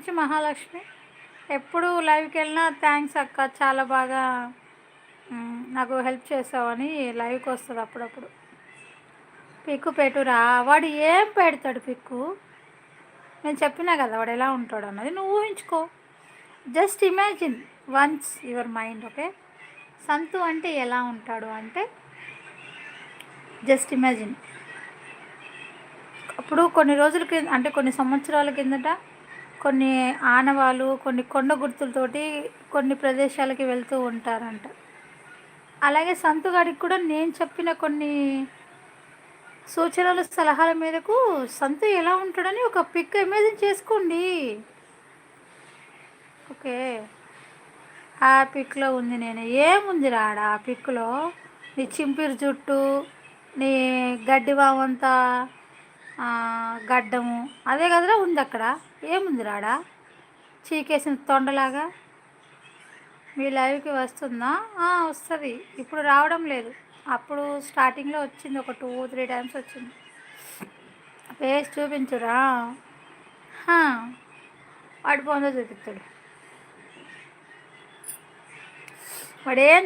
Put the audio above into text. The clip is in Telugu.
నుంచి మహాలక్ష్మి. ఎప్పుడు లైవ్కి వెళ్ళినా థ్యాంక్స్ అక్క, చాలా బాగా నాకు హెల్ప్ చేసావని లైవ్కి వస్తుంది అప్పుడప్పుడు. పిక్కు పెట్టురా. వాడు ఏం పెడతాడు పిక్కు? నేను చెప్పినా కదా వాడు ఎలా ఉంటాడు అన్నది. నువ్వు ఊహించుకో. Just imagine once your mind. Okay, Santhu అంటే ఎలా ఉంటాడు అంటే జస్ట్ ఇమాజిన్. అప్పుడు కొన్ని రోజుల కింద, అంటే కొన్ని సంవత్సరాల కిందట, కొన్ని ఆనవాళ్ళు, కొన్ని కొండ గుర్తులతోటి కొన్ని ప్రదేశాలకి వెళ్తూ ఉంటారంట. అలాగే సంతుగాడికి కూడా నేను చెప్పిన కొన్ని సూచనలు, సలహాల మేరకు సంతు ఎలా ఉంటాడని ఒక పిక్ ఇమేజిన్ చేసుకోండి. ఓకే, ఆ పిక్లో ఉంది నేను. ఏముంది రాడా ఆ పిక్లో? నీ చింపిరి జుట్టు, నీ గడ్డి బావంతా గడ్డము, అదే కదరా ఉంది అక్కడ. ఏముంది రాడా చీకేసిన తొండలాగా? మీ లైవ్కి వస్తుందా? వస్తుంది. ఇప్పుడు రావడం లేదు. అప్పుడు స్టార్టింగ్లో వచ్చింది, ఒక 2-3 టైమ్స్ వచ్చింది. ఫేస్ చూపించురా. వాడి పోందో చూపిస్తాడు. వాడేం